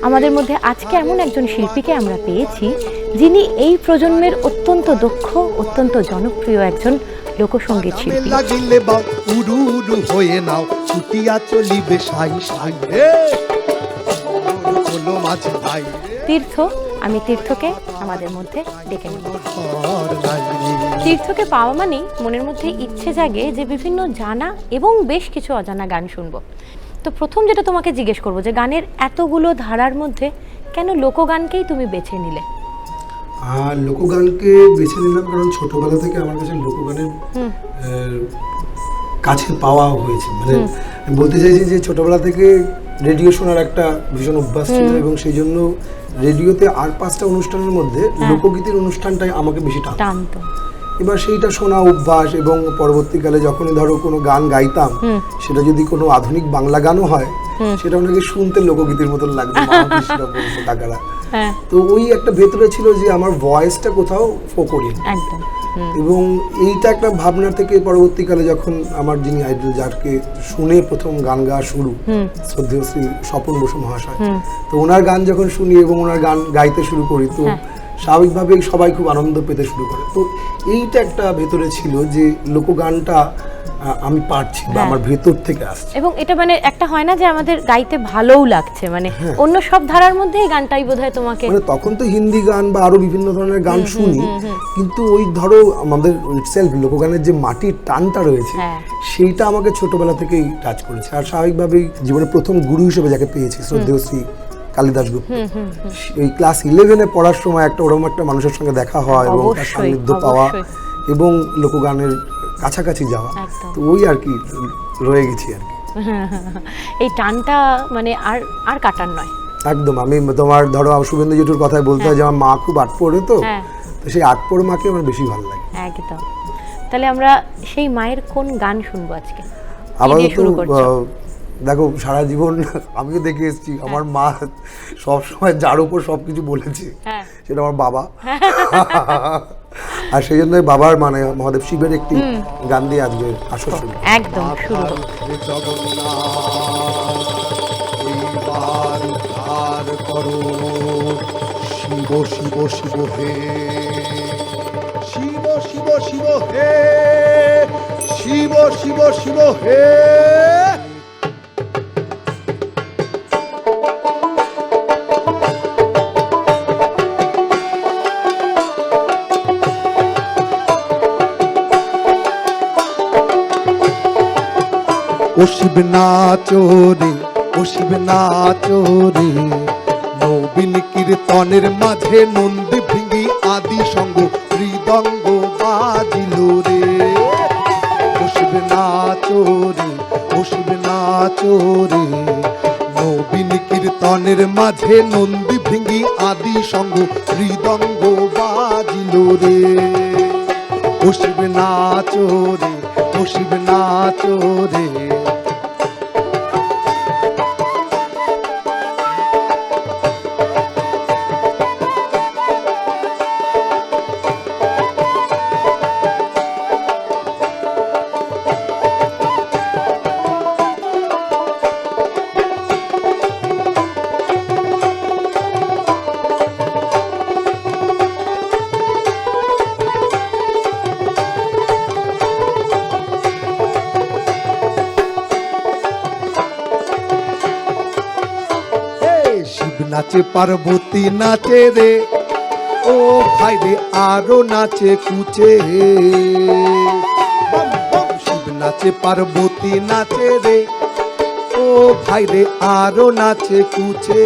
আমাদের মধ্যে আজকে এমন একজন শিল্পীকে আমরা পেয়েছি যিনি এই প্রজন্মের অত্যন্ত দক্ষ, অত্যন্ত জনপ্রিয় একজন লোকসঙ্গীত শিল্পী। তীর্থ, আমি তীর্থকে আমাদের মধ্যে ডেকে নেব। তীর্থকে পাওয়া মানেই মনের মধ্যে ইচ্ছে জাগে যে বিভিন্ন জানা এবং বেশ কিছু অজানা গান শুনবো। তো প্রথম যেটা তোমাকে জিজ্ঞেস করবো যে গানের এতগুলো ধারার মধ্যে কেন লোকগানকেই তুমি বেছে নিলে? লোকগানকে বেছে নিলাম কারণ ছোটবেলা থেকে আমার কাছে লোকগানের কাছে পাওয়া হয়েছে। মানে বলতে চাইছি যে ছোটবেলা থেকে রেডিও শোনার একটা ভীষণ অভ্যাস ছিল এবং সেই জন্য রেডিওতে আর 5টা অনুষ্ঠানের মধ্যে লোকগীতির অনুষ্ঠানটাই আমাকে বেশি টানতো। এবার সেইটা শোনা অভ্যাস এবং পরবর্তীকালে যখনই ধরো কোনো গান গাইতাম সেটা যদি কোনো আধুনিক বাংলা গানও হয় সেটা অনেকে শুনতে লোকগীতির মতন লাগতো, কাকারা। তো ওই একটা ভেতরে ছিল যে আমার ভয়েসটা কোথাও ফোকরি এবং এইটা একটা ভাবনা থেকে পরবর্তীকালে যখন আমার যিনি আইডল, যাকে শুনে প্রথম গান গাওয়া শুরু, শ্রদ্ধেয় শ্রী স্বপন বসু মহাশয়, তো ওনার গান যখন শুনি এবং ওনার গান গাইতে শুরু করি তো স্বাভাবিকভাবেই সবাই খুব আনন্দ পেতে শুরু করে। তো এইটা একটা ভেতরে ছিল যে লোকগানটা আমি পারছি বা আমার ভেতর থেকে আসছে। এবং এটা মানে একটা হয় না যে আমাদের গাইতে ভালোও লাগছে, মানে অন্য সব ধারার মধ্যে এই গানটাই বোধহয় তোমাকে, মানে তখন তো হিন্দি গান বা আরো বিভিন্ন ধরনের গান শুনি, কিন্তু ওই ধরো আমাদের ইটসেলফ লোকগানের যে মাটির টানটা রয়েছে সেইটা আমাকে ছোটবেলা থেকেই টাচ করেছে। আর স্বাভাবিকভাবেই জীবনে প্রথম গুরু হিসেবে যাকে পেয়েছি শ্রদ্ধেয় শ্রী কালিদাস গুপ্ত, এই ক্লাস 11-এ পড়ার সময় একটা ওরকম একটা মানুষের সঙ্গে দেখা হয় এবং তার সান্নিধ্য পাওয়া এবং লোকগানের কাছাকাছি যাওয়া, তো ওই আর কি রয়ে গেছি আর কি। এই টানটা মানে আর কাটার নয় একদম। আমি তোমার ধরো শুভেন্দু জেঠুর কথাই বলতে হয় যে আমার মা খুব আটপড়ে, তো সেই আটপড় মাকে আমার বেশি ভালো লাগে। একদম। তাহলে আমরা সেই মায়ের কোন গান শুনবো আজকে? আপাতত দেখো সারা জীবন আমিও দেখে এসেছি আমার মা সব সময় যার উপর সবকিছু বলেছে সেটা আমার বাবা, আর সেই জন্য বাবার মানে মহাদেব শিবের একটি গান দিয়ে আজকে আসর শুরু। একদম শুরু হোক। শিব শিব শিব হে, শিব শিব শিব হে, শিব শিব শিব হে। ও শিব নাচো রে, ও শিব নাচো রে, নবীন কীর্তনের মাঝে নন্দী ভৃঙ্গি আদি সঙ্গ হৃদঙ্গ বাজিল রে। ও শিব নাচো রে, ও শিব নাচো রে, নবীন কীর্তনের মাঝে নন্দী ভৃঙ্গি আদি সঙ্গ হৃদঙ্গ বাজিল রে। ও শিব নাচো রে, ও শিব নাচো রে। নাচে পার্বতী নাচে রে, ও ভাই রে আরো নাচে কুচে। শিব নাচে পার্বতী নাচে রে, ও ভাই রে আরো নাচে কুচে।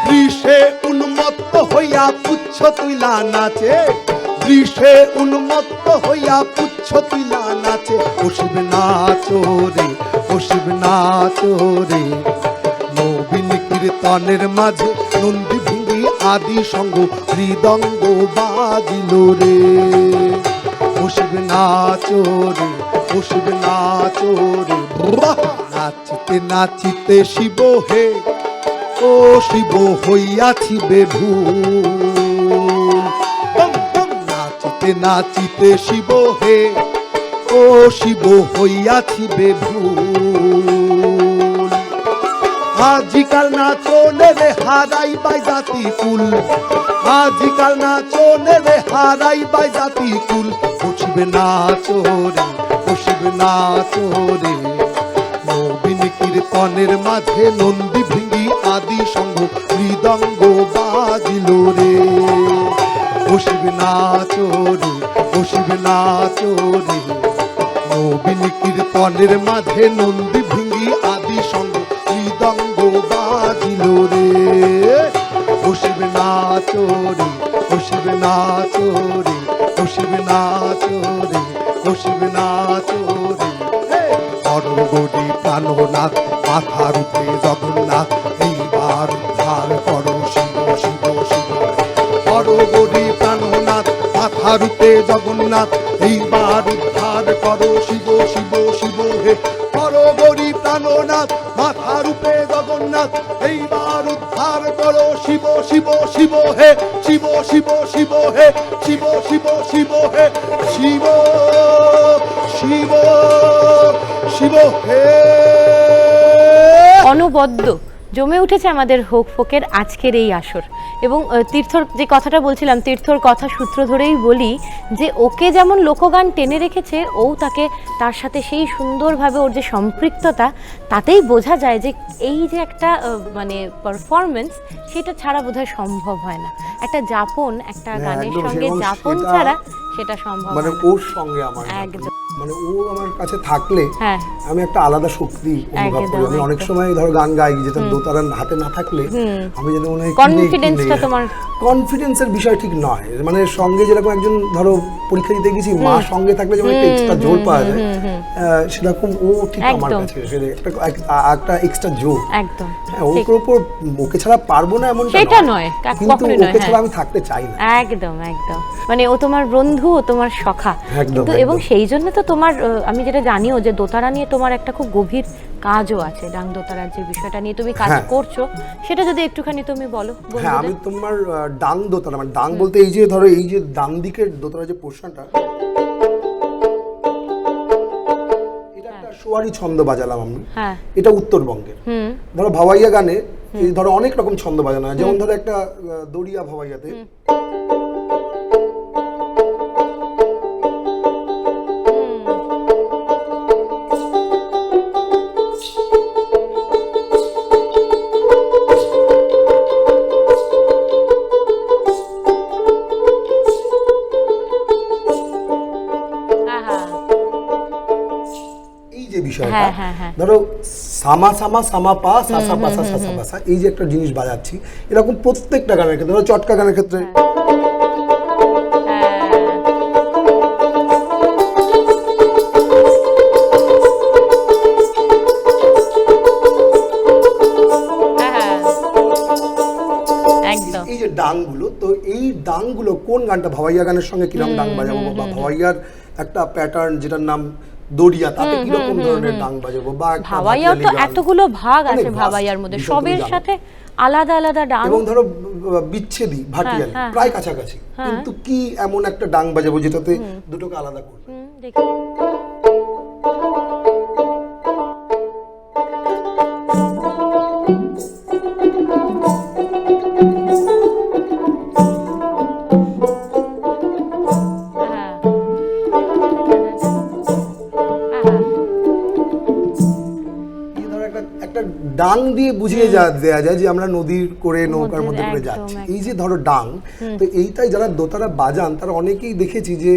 বৃষে উন্মত্ত হইয়া পুচ্ছ তুইলা নাচে, দৃশ্যে উন্মত্ত হইয়া পুচ্ছ তুলা নাচে, ও শিব নাচো রে, ও শিব নাচো রে। নবীন কীর্তনের মাঝে নন্দী ভিঙ্গি আদি সঙ্গ হৃদঙ্গ বাজিল রে, ও শিব নাচো রে, ও শিব নাচো রে। বাহ! নাচিতে নাচিতে শিব হে, ও শিব হইয়াছি বেভুল। বম বম! নাচিতে নাচিতে শিব হে, ও শিব হইয়াছি বেভুল। আজিকাল নাচনে রে হারাই বাই জাতি কুল, আজিকাল নাচনে রে হারাই বাই জাতি কুল। ও শিব নাচো রে, ও শিব নাচো রে। নবীন কীর্তনের মাঝে নন্দী ভিঙ্গি আদি সঙ্গ হৃদঙ্গ বাজিল রে, ও শিব নাচো রে, ও শিব নাচো রে। নবীন কীর্তনের মাঝে নন্দী ভিঙ্গি আদি সঙ্গ হৃদঙ্গ বাজিল রে, ও শিব নাচো রে, ও শিব নাচো রে, ও শিব নাচো রে, ও শিব নাচো রে। হরগৌরী প্রাণনাথ মাথার উপরে জগন্নাথ, এইবার উদ্ধার করো শিব শিব শিব। হরগৌরী প্রাণনাথ মাথার উপরে জগন্নাথ, এইবার উদ্ধার করো শিব শিব শিব হে। হরগৌরী প্রাণনাথ মাথার উপরে জগন্নাথ, এইবার উদ্ধার করো শিব শিব শিব হে। শিব শিব শিব হে, শিব শিব শিব হে, শিব শিব শিব হে। অনবদ্য জমে উঠেছে আমাদের হোক ফোকের আজকের এই আসর। এবং তীর্থর যে কথাটা বলছিলাম, তীর্থর কথা সূত্র ধরেই বলি যে ওকে যেমন লোকগান টেনে রেখেছে, ও তাকে তার সাথে সেই সুন্দরভাবে ওর যে সম্পৃক্ততা, তাতেই বোঝা যায় যে এই যে একটা মানে পারফরমেন্স, সেটা ছাড়া বোধহয় সম্ভব হয় না। একটা যাপন, একটা গানের একদম সঙ্গে সেরকম যাপন সেটা ছাড়া সেটা সম্ভব মানে হয় না। ওর সঙ্গে আমার একদম। মানে ও আমার কাছে থাকলে হ্যাঁ। আমি একটা আলাদা শক্তি অনুভব করি। আমি অনেক সময় ধরো গান গাই, যেটা দোতারার হাতে না থাকলে আমি যেন মনে হয় কনফিডেন্সটা তোমার, কনফিডেন্সের বিষয় ঠিক নয়। মানে সঙ্গে যেরকম একজন ধরো পরীক্ষা দিতে গেছি, মা সঙ্গে থাকলে যেমন একটা এক্সট্রা জোর পাওয়া যায়, সেরকম ও ঠিক আমার একদম। কাছে সেটা একটা এক্সট্রা জোর। একদম হ্যাঁ, ওর উপর ওকে ছাড়া পারবো না এমন সেটা নয়, কিন্তু কখনোই নয়। ওকে ছাড়া হ্যাঁ। আমি থাকতে চাই না। একদম একদম, মানে ও তোমার বন্ধু, ও তোমার সখা। একদম, কিন্তু এবং সেই জন্য তো তোমার আমি যেটা জানিও যে দোতারা নিয়ে তোমার একটা খুব গভীর কাজও আছে। ডাং দোতারার যে বিষয়টা নিয়ে তুমি কাজ হ্যাঁ। করছো, সেটা যদি একটুখানি তুমি বলো হ্যাঁ, বন্ধুদের। আমি তোমার ডাং দোতারা, মানে ডাং বলতে এই যে ধরো এই যে ডান দিকের দোতারা যে পোর্শনটা, এটা একটা সোয়ারি ছন্দ বাজালাম আমি। হ্যাঁ। এটা উত্তরবঙ্গের। ধরো ভাওয়াইয়া গানে এই ধরো অনেক রকম ছন্দ বাজানো হয়, যেমন ধরো একটা দড়িয়া ভাওয়াইয়াতে আহা, এই যে বিষয়টা, হ্যাঁ, হ্যাঁ, হ্যাঁ। ধরো সামা সামা সামা পা সা সা পা সা সা সা পা সা, এই যে একটা জিনিস বাজাচ্ছি, এরকম প্রত্যেকটা গানের ক্ষেত্রে, ধরো চটকা গানের ক্ষেত্রে একদম। এই যে ডাংগুলো, তো এই ডাংগুলো কোন গানটা ভাওয়াইয়া গানের সঙ্গে কিরকম ডাং বাজাবো, বা ভাওয়াইয়ার একটা প্যাটার্ন যেটার নাম দড়িয়া, তাতে কিরকম ধরনের ডাং বাজাবো, বা একটা ভাওয়াইয়ার তো ভাটিয়ালি গান। এতগুলো ভাগ আছে অনেক ভাগ, ভাওয়াইয়ার মধ্যে, বিষয় তুমি সবের জানো। সাথে আলাদা আলাদা ডাং। এবং ধরো বিচ্ছেদি ভাটিয়ালি হ্যাঁ, প্রায় কাছাকাছি, কিন্তু কি এমন একটা ডাং বাজাবো যেটাতে দুটোকে আলাদা করবে। দেখি। হ্যাঁ। আহা। এই ধরো একটা ডাং দিয়ে বুঝিয়ে দেয়া যায় যে আমরা নদীর করে নৌকার মধ্যে করে একদম, যাচ্ছি। একদম। এই যে ধরো ডাং, তো এইটাই যারা দোতারা বাজান তারা অনেকেই দেখেছি যে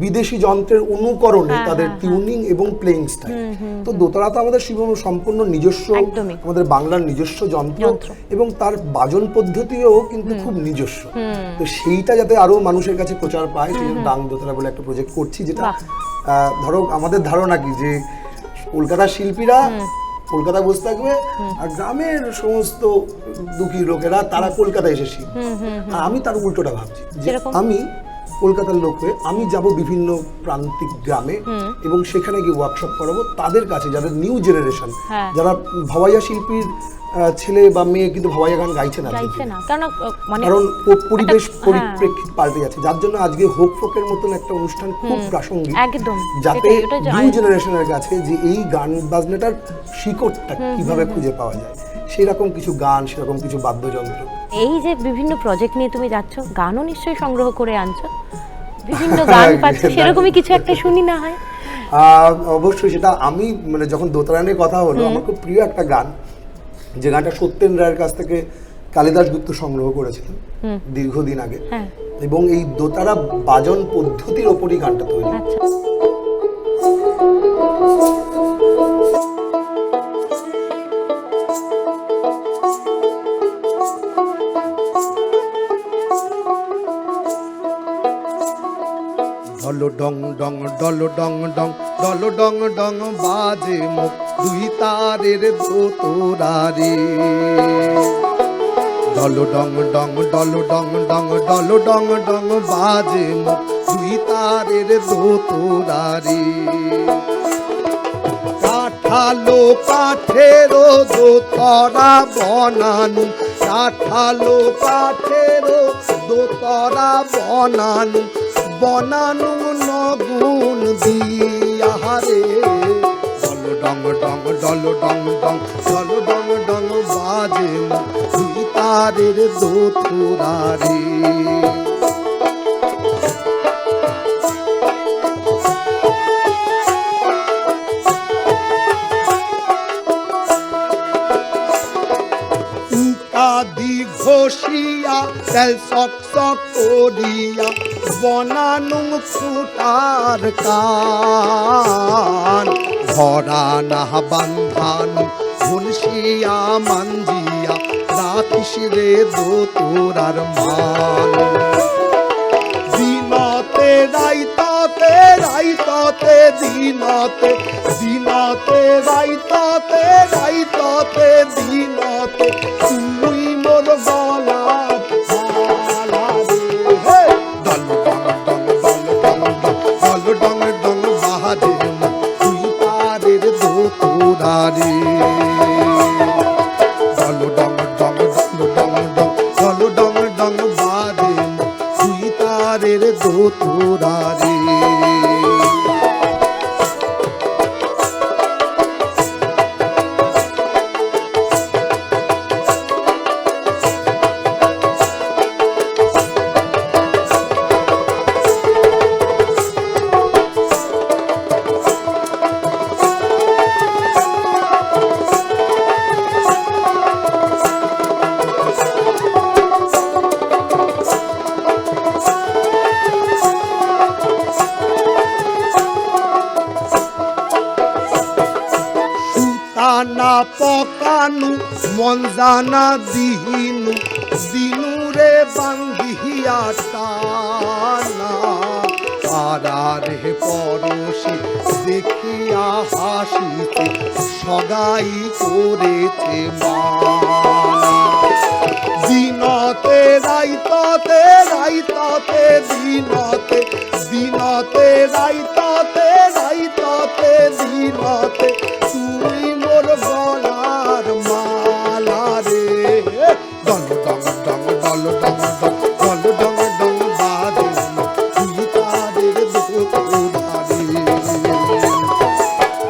বিদেশি যন্ত্রের অনুকরণে তাদের টিউনিং এবং প্লেইং স্টাইল। তো দোতারা তো আমাদের সম্পূর্ণ নিজস্ব, আমাদের বাংলার নিজস্ব যন্ত্র এবং তার বাজন পদ্ধতিও কিন্তু খুব নিজস্ব। তো সেইটা যাতে আরো মানুষের কাছে প্রচার পায়, সেই জন্য ডাং দোতারা বলে একটা প্রজেক্ট করছি, যেটা ধরো আমাদের ধারণা কি যে কলকাতার শিল্পীরা কলকাতা বসে থাকবে আর গ্রামের সমস্ত দুঃখী লোকেরা তারা কলকাতায় এসে শিখবে। আর আমি তার উল্টোটা ভাবছি যে আমি কলকাতার লোক হয়ে আমি যাব বিভিন্ন প্রান্তিক গ্রামে এবং সেখানে গিয়ে ওয়ার্কশপ করাবো তাদের কাছে, যাদের নিউ জেনারেশন, যারা ভাওয়াইয়া শিল্পীর ছেলে বা মেয়ে কিন্তু ভাওয়াইয়া গান গাইছে না, কারণ পরিবেশ পরিপ্রেক্ষিত পাল্টে যাচ্ছে, যার জন্য আজকে হোক ফোকের মতন একটা অনুষ্ঠান খুব প্রাসঙ্গিক, যাতে নিউ জেনারেশনের কাছে যে এই গান বাজনাটার শিকড়টা কিভাবে খুঁজে পাওয়া যায়, সেরকম কিছু গান, সেরকম কিছু বাদ্যযন্ত্র। এই যে বিভিন্ন প্রজেক্ট নিয়ে তুমি যাচ্ছ, গানও নিশ্চয়ই সংগ্রহ করে আনছো, বিভিন্ন গান পাচ্ছ, সেরকমই কিছু একটা শুনি না হয়? অবশ্যই, সেটা আমি মানে যখন দোতারা নিয়ে কথা হলো, আমার খুব প্রিয় একটা গান, যে গানটা সত্যেন রায়ের কাছ থেকে কালিদাস গুপ্ত সংগ্রহ করেছিলেন দীর্ঘদিন আগে, এবং এই দোতারা বাজন পদ্ধতির ওপরই গানটা তৈরি। ডল ডং ডং ডল ডং ডং ডল ডং ডং বাজে মুখ দুই তারের দোতরারে। ডল ডং ডং ডল ডং ডং ডল ডং ডং বাজে মুখ দুই তারের দোতরারে। কাঠালো কাঠেরো দোতরা বনানু, কাঠালো কাঠেরো দোতরা বনানু, বনানু নগুন দিয়ারে। ডল ডং ডং ডল ডং ডং ডল ডং ডং বাজে দুই তারের দোতরারে। ঘষিয়া তেল সক সক করিয়া বনানু ফুটার কান, ধরা না বান্ধানু ঝুলসিয়া মাঞ্জিয়া রাখিস রে দোতরার মান। দিনতে রাইততে রাইততে দিনতে দিনতে রাইততে রাইততে দিনতে তুই মোর গলার মালা রে। ডল ডং ডং ডল ডং ডং ডল ডং ডং বাজে তুই তারের দোতরারে। ডল ডং ডং ডল ডং ডং ডল ডং ডং বাজে তুই তারের দোতরারে। না পকানু মঞ্জানা দিনু দিনু রে বান্ধিয়া টানা। পাড়ারে পড়োশি দেখিয়া হাসিতে সগাই করেছে মানা। দিনতে রাইততে রাইততে দিনতে দিনতে রাইততে রাইততে দিনতে তুই মোর গলার মালা রে। ডল ডং ডং ডল ডং ডং ডল ডং ডং বাজে তুই তারের দোতরারে।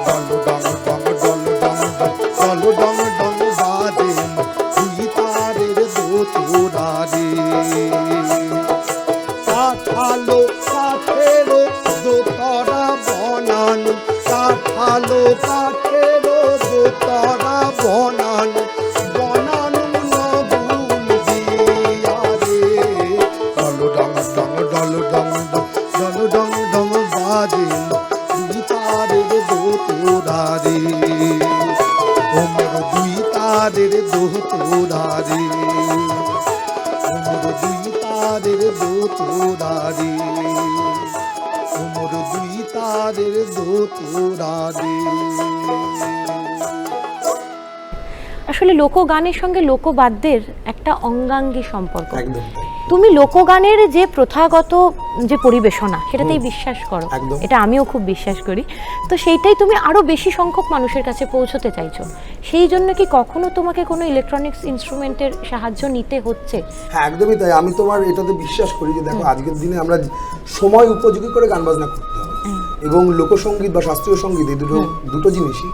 ডল ডং ডং ডল ডং ডং ডল ডং ডং বাজে তুই তারের দোতরারে। কাঠালো কাঠেরো দোতরা বনানু, কাঠালো কাঠেরো দোতরা বনানু, বনানু নগুন দিয়ারে। ডল ডং ডং ডল ডং ডং ডল ডং ডং তারের দোতরারে ওমর দুই তারের দোতরারে ওমর দুই তারের দোতরারে। আসলে লোকগানের সঙ্গে লোকবাদ্যের একটা অঙ্গাঙ্গী সম্পর্ক। একদম তাই। তুমি লোকগানের যে প্রথাগত যে পরিবেশনা সেটাতেই বিশ্বাস করো, একদম। এটা আমিও খুব বিশ্বাস করি। তো সেইটাই তুমি আরো বেশি সংখ্যক মানুষের কাছে পৌঁছতে চাইছো, সেই জন্য কি কখনো তোমাকে কোনো ইলেকট্রনিক্স ইনস্ট্রুমেন্টের সাহায্য নিতে হচ্ছে? হ্যাঁ একদমই তাই। আমি তোমার এটাতে বিশ্বাস করি যে দেখো আজকের দিনে আমরা সময় উপযোগী করে গান বাজনা করতে হবে, এবং লোকসঙ্গীত বা শাস্ত্রীয় সঙ্গীত এই দুটো জিনিসই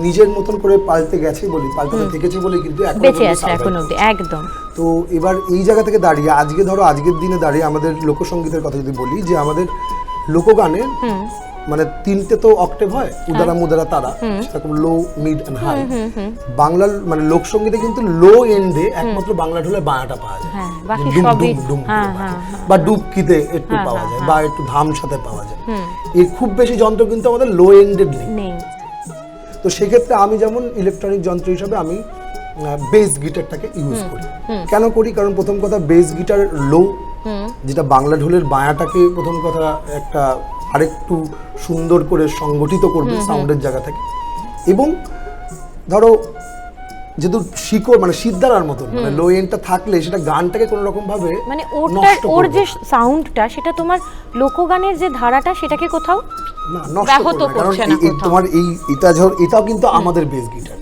নিজের মতন করে পাল্টে গেছে বলি, পাল্টাতে থেকেছে বলে কিন্তু এখনো বেঁচে পর্যন্ত আছে এখন survive অব্দি, করছে। একদম। তো এবার এই জায়গা থেকে দাঁড়িয়ে আজকে ধরো আজকের দিনে দাঁড়িয়ে আমাদের লোকসঙ্গীতের কথা যদি বলি, যে আমাদের লোকগানে মানে তিনটে তো অক্টেভ হয়, উদারা মুদারা তারা, সেটা খুব লো মিড এন্ড হাই। বাংলার মানে লোকসঙ্গীতে কিন্তু লো এন্ডে একমাত্র বাংলা ঢোলে বায়াটা পাওয়া যায়, হ্যাঁ, বাকি যে ডুম সবই ডুম ডুম করে হ্যাঁ, বাজে। হ্যাঁ, বা ডুবকিতে একটু পাওয়া যায়, বা একটু ধাম সাথে পাওয়া যায়। এর খুব বেশি যন্ত্র কিন্তু আমাদের লো এন্ডেড নেই। নেই। তো সেক্ষেত্রে আমি যেমন ইলেকট্রনিক যন্ত্র হিসাবে আমি বেস গিটারটাকে ইউজ করি। কেন করি? কারণ প্রথম কথা বেস গিটার লো, যেটা বাংলা ঢোলের বায়াটাকে প্রথম কথা একটা আরেকটু সুন্দর করে সংগঠিত করবে সাউন্ডের জায়গা থেকে। এবং ধরো যেহেতু শিকড় মানে সিদ্ধারার মতন, মানে লো এন্ডটা থাকলে সেটা গানটাকে কোনো রকম ভাবে মানে নষ্ট ওর করবে যে না। সাউন্ডটা সেটা তোমার লোকগানের যে ধারাটা সেটাকে কোথাও না নষ্ট ব্যাহত করবে না। কারণ করছে না কোথাও। তোমার এটাও কিন্তু আমাদের বেস গিটার,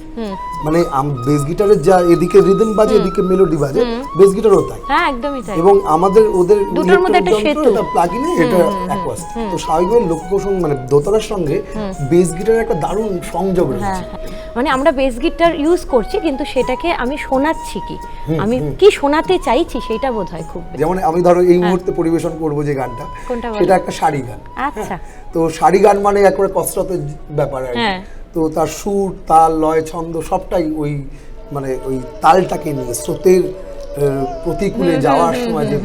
মানে বেস গিটারের যা এদিকে রিদম বাজে এদিকে মেলোডি বাজে, বেস গিটারও তাই। হ্যাঁ একদমই তাই। এবং আমাদের ওদের দুটোর মধ্যে একটা সেতু। প্লাগইনে এটা অ্যাকোয়াস্টিক। তো স্বাভাবিকভাবে লোকসঙ্গীত মানে দোতারার সঙ্গে বেস গিটারের একটা দারুণ সংযোগ হ্যাঁ রয়েছে। হ্যাঁ। মানে আমরা বেস গিটার ইউজ করছি কিন্তু সেটাকে আমি শোনাচ্ছি কি, আমি কি শোনাতে চাইছি সেটা বোধহয় খুব বেশি। যেমন আমি ধরো এই মুহূর্তে পরিবেশন করব যে গানটা, কোনটা বলো? সেটা একটা শাড়ি গান। আচ্ছা। তো শাড়ি গান মানে একবারে কসরতের ব্যাপার আর কি। হ্যাঁ। তো তার সুর তাল লয় ছন্দ সবটাই ওই মানে ওই তালটাকে নিয়ে স্রোতের প্রতিকূলে যাওয়ার সময় যে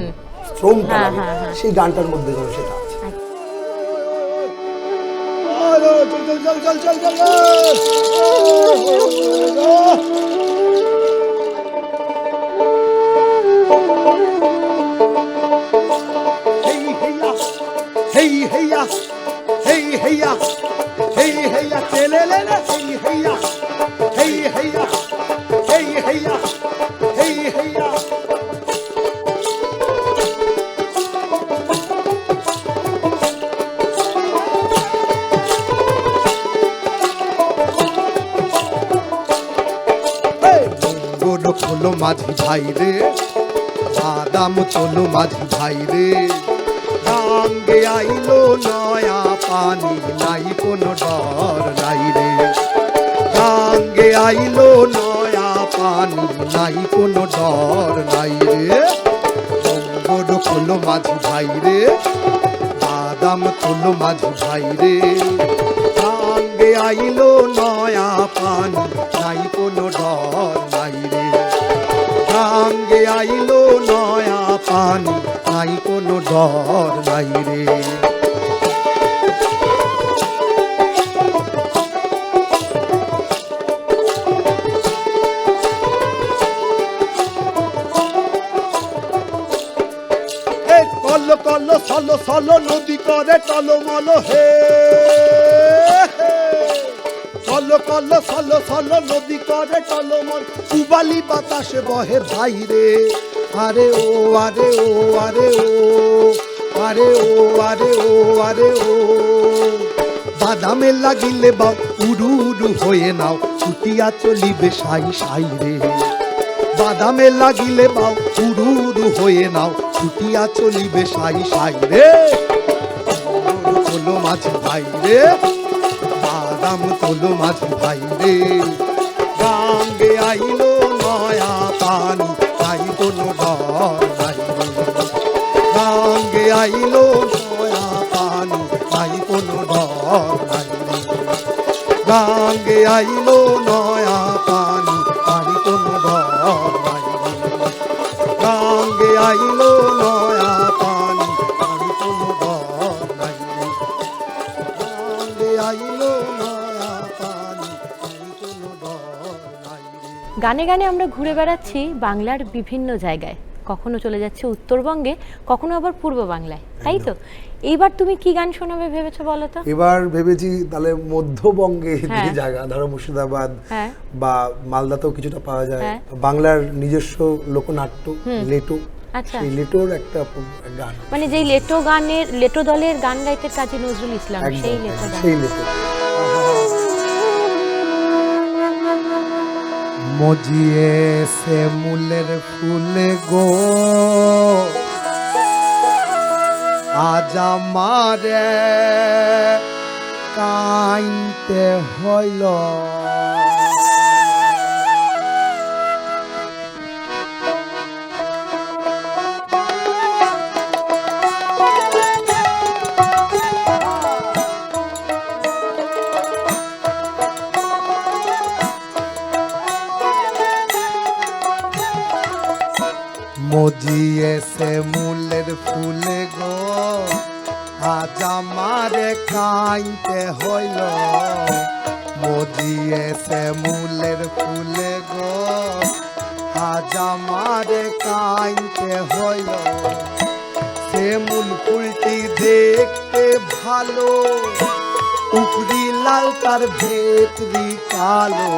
শ্রমটা লাগে, সেই গানটার মধ্যে ধরো সেটা আছে। চল চল চল চল চল হেই হেইয়া হেই হেইয়া হেই হেইয়া চলে লে হেই হেইয়া হেই হেইয়া হেই হেইয়া হেই হেইয়া। খোলো মাঝি ভাই রে, বাদাম চলো মাঝি ভাই রে, সঙ্গে আইলো নয়া পানি নাই কোনো ডর নাই রে, সঙ্গে আইলো নয়া পানি নাই কোনো ডর নাই রে। বড় খোলো মাঝি ভাই রে, বাদাম তোলো মাঝি ভাই রে, সঙ্গে আইলো নয়া পানি নাই কোনো ডর নাই রে, সঙ্গে আইলো নয়া পানি নাই কোনো ডর নাই রে। কল কল সল সল নদী করে টলমল হে, কল কল সল সল নদী করে টলমল, উবালি বাতাসে বহে ভাই রে, আরে ও আরে ও আরে ও আরে ও আরে ও আরে ও। বাদামে লাগিলে বাও উড়ু উড়ু হয়ে নাও, ছুটিয়া চলিবে সাই সাই রে, বাদামে লাগিলে বাও উড়ু উড়ু হয়ে নাও, ছুটিয়া চলিবে সাই সাই রে। তোলো মাঝি ভাই রে, বাদাম তোলো মাঝি ভাই রে, গাঙ্গে আইলো নয়া পানি নাই কোনো ডর নাই রে, গাঙ্গে আইলো নয়া পানি নাই কোনো ডর নাই রে, গাঙ্গে আইলো নয়া পানি নাই কোনো ডর নাই রে, গাঙ্গে আইলো নয়া পানি নাই কোনো ডর নাই রে, গাঙ্গে আইলো নয়া পানি নাই কোনো ডর নাই রে। গানে গানে আমরা ঘুরে বেড়াচ্ছি বাংলার বিভিন্ন জায়গায়, কখনো চলে যাচ্ছে উত্তরবঙ্গে, কখনো আবার পূর্ব বাংলায়, তাই তো? এইবার তুমি কি গান শোনাবে ভেবেছো বলো তো? এবার ভেবেছি তাহলে মধ্যবঙ্গে যে জায়গা, ধরো মুর্শিদাবাদ বা মালদাতেও কিছুটা পাওয়া যায়, বাংলার নিজস্ব লোকনাট্য লেটো, সেই লেটোর একটা গান, মানে যেই লেটো দলের গান গাইতে কাজী নজরুল ইসলাম, সেই লেটো গান। সেই লেটো। মজিয়েছে মূলের ফুলে গো, আজ আমারে কাইতে হইল। মজিয়েছে মূলের ফুলে গো, আজ আমারে কাইতে হইল। মজিয়েছে মূলের ফুলে গো, আজ আমারে কাইতে হইল। সে মূল ফুলটি দেখতে ভালো, উপরি লাল তার ভেতরি কালো।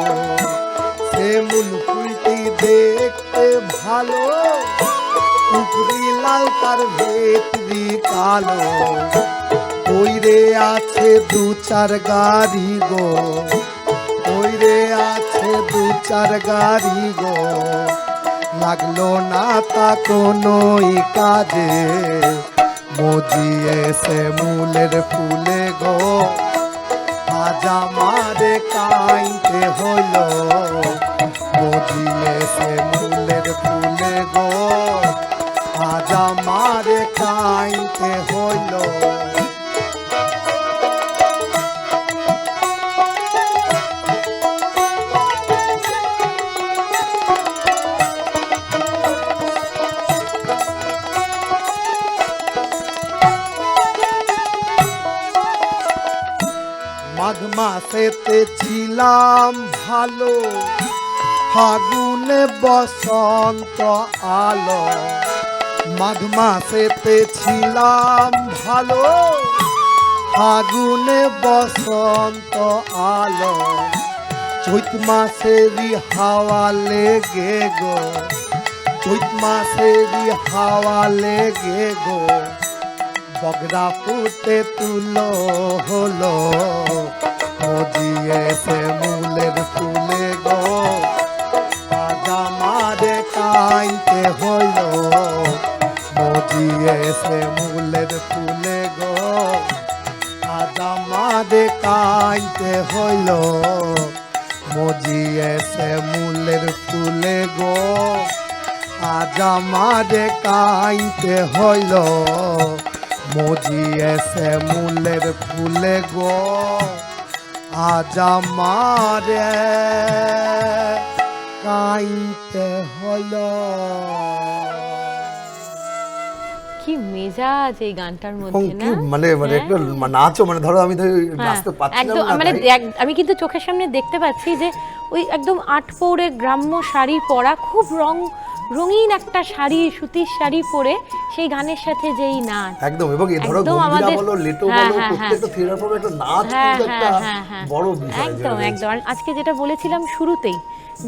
সে মূল ফুলটি দেখতে ভালো, উপরি লাল তার ভেতরি কালো। ওইরে আছে দু চার গাড়ি গো, ওইরে আছে দু চার গাড়ি গো। লাগলো না তা কোনোই কাজে, মজিয়েছে মূলের ফুলে গো, আজ আমারে কাইতে হইল। মজিয়েছে মূলের ফুলে গো, আজ আমারে কাইতে হইল। মাঘ মাসেতে ছিলাম ভালো, ফাগুনে বসন্ত আলো। মাঘ মাসেতে ছিলাম ভালো, ফাগুনে বসন্ত আলো। চৈত মাসেরই হাওয়া লেগে গো, চৈত মাসেরই হাওয়া লেগে গো। বগরা ফুটে তুলো হলো, মজিয়েছে মূলের ফুলে গো, আজ আমারে কাইতে হইল। মজিয়েছে মূলের ফুলে গো, আজ আমারে কাইতে হইল। মজিয়েছে মূলের ফুলে গো, আজ আমারে কাইতে হইল। মজিয়েছে মূলের ফুলে গো, আজ আমারে কাইতে হইল। কি মেজাজ এই গানটার মধ্যে না, মানে একটু নাচো, মানে ধরো আমি তো নাচতে পারছি না, একদম মানে আমি কিন্তু চোখের সামনে দেখতে পাচ্ছি যে ওই একদম আটপৌরে গ্রাম্য শাড়ি পরা, খুব রঙিন একটা শাড়ি, সুতির শাড়ি পরে সেই গানের সাথে যেই নাচ একদম। এবং এই ধরো গম্ভীরা বলো, লেটো বলো, প্রত্যেকটা থিয়েটার প্রোগ্রামে একটা নাচ কিন্তু একটা বড় বিষয়। একদম একদম। আজকে যেটা বলেছিলাম শুরুতেই,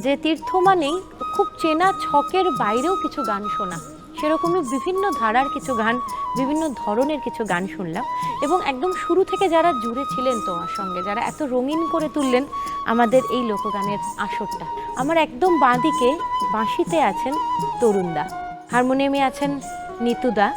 যে তীর্থ মানেই খুব চেনা ছকের বাইরেও কিছু গান শোনা, সেরকমই বিভিন্ন ধারার কিছু গান, বিভিন্ন ধরনের কিছু গান শুনলাম। এবং একদম শুরু থেকে যারা জুড়ে ছিলেন তোমার সঙ্গে, যারা এত রঙিন করে তুললেন আমাদের এই লোকগানের আসরটা। আমার একদম বাঁদিকে বাঁশিতে আছেন তরুণদা, হারমোনিয়ামে আছেন নিতুদা,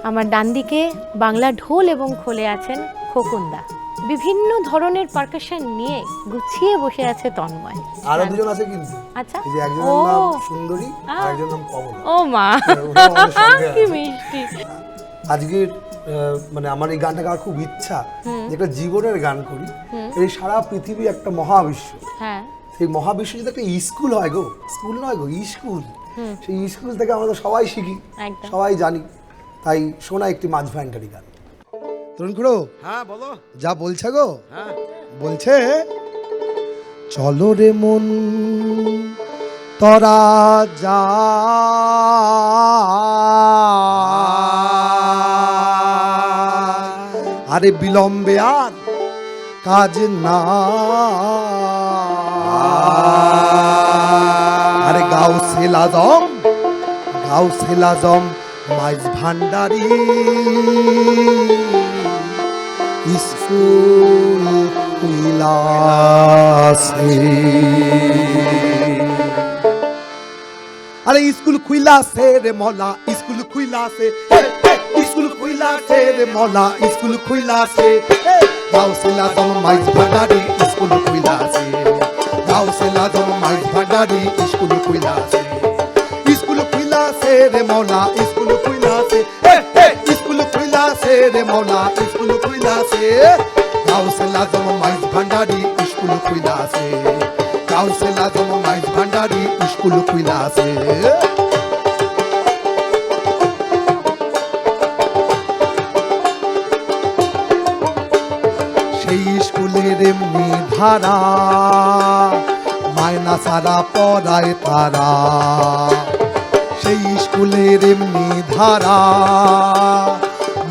আমার ডান দিকে বাংলা ঢোল এবং খোলে আছেন খোকনদা। বিভিন্ন ধরনের পারকাশন নিয়ে গুছিয়ে বসে আছে তন্ময়। আরো দুজন আছে কিন্তু, আচ্ছা, এই যে একজনের নাম সুন্দরী আর একজনের নাম কমলা। ও মা, কি মিষ্টি। আজকের মানে আমার এই গানটা গাওয়ার খুব ইচ্ছা, যে একটা জীবনের গান করি। এই সারা পৃথিবী একটা মহাবিশ্ব, হ্যাঁ, সেই মহাবিশ্ব যদি একটা স্কুল হয় গো, স্কুল নয় গো, স্কুল। সেই স্কুল থেকে আমরা সবাই শিখি, সবাই জানি। তাই শোনা একটি মাঝ ভান্ডারি গান। তরুণ খুড়ো, হ্যাঁ বলো। যা বলছে গো, হ্যাঁ বলছে চলো রে মন তোরা যা আরে বিলম্বে আর কাজ না আরে গাউসুল আজম মাইজ ভান্ডারী স্কুল খুইলাছে আরে স্কুল খুইলাছে রে মলা স্কুল খুইলাছে স্কুল খুইলাছে রে মলা স্কুল খুইলাছে গাউসুল আজম মাইজ ভান্ডারী স্কুল খুইলাছে গাউসুল আজম মাইজ ভান্ডারী স্কুল খুইলাছে স্কুল খুইলাছে রে মলা স্কুল খুইলাছে স্কুল খুইলাছে রে মলা স্কুল খুইলাছে গাউসুল আজম মাইজ ভান্ডারী স্কুল খুইলাছে গাউসুল আজম মাইজ ভান্ডারী স্কুল খুইলাছে সেই স্কুলের এমনি ধারা মায়না সারা পড়ায় তারা সেই স্কুলের এমনি ধারা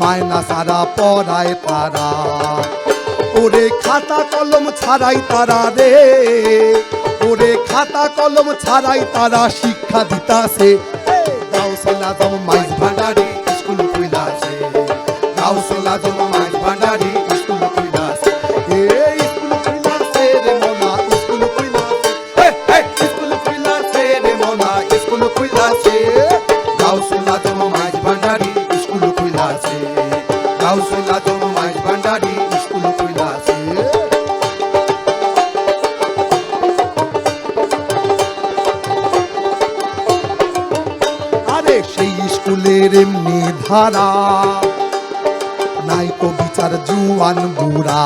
মায়না সারা পড়ায় তারা ওরে খাতা কলম ছাড়াই তারা রে ওরে খাতা কলম ছাড়াই তারা শিক্ষা দিতাছে গাউসুল আজম মাইজ ভান্ডারী স্কুল খুইলাছে গাউসুল আজম মাইজ ভান্ডারী স্কুল খুইলাছে স্কুল খুইলাছে রে মোনা স্কুল খুইলাছে স্কুল খুইলাছে রে মোনা স্কুল খুইলাছে গাউসুল আজম মাইজ ভান্ডারী স্কুল খুইলাছে গাউসুল আজম মাইজ ভান্ডারী স্কুল খুইলাছে আরে সেই স্কুলের এমনি ধারা নাইকো বিচার জুয়ান বুড়া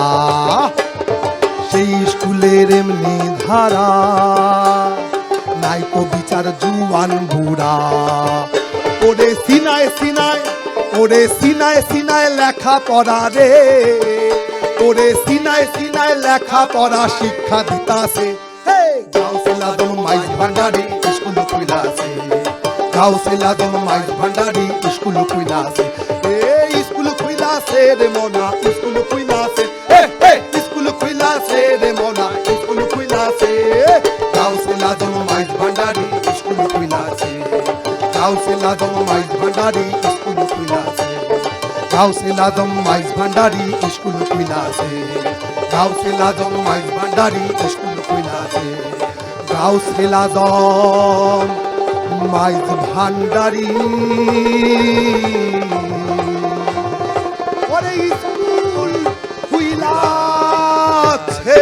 সেই স্কুলের এমনি ধারা নাইকো বিচার জুয়ান বুড়া ওরে সিনায় সিনায় ওরে সিনায় সিনায় লেখা পড়া রে ওরে সিনায় সিনায় লেখা পড়া শিক্ষা দিতাছে গাউসুল আজম মাইজ ভান্ডারী স্কুল খুইলাছে গাউসুল আজম মাইজ ভান্ডারী স্কুল খুইলাছে স্কুল খুইলাছে রে মোনা স্কুল খুইলাছে স্কুল খুইলাছে রে মোনা স্কুল খুইলাছে গাউসুল আজম মাইজ ভান্ডারী স্কুল খুইলাছে গাউসুল আজম মাইজ ভান্ডারী স্কুল খুইলাছে গাউসুল আজম মাইজ ভান্ডারী স্কুল খুইলাছে গাউসুল আজম মাইজ ভান্ডারী স্কুল খুইলাছে গাউসুল আজম মাইজ ভান্ডারী ওরে স্কুল খুইলাছে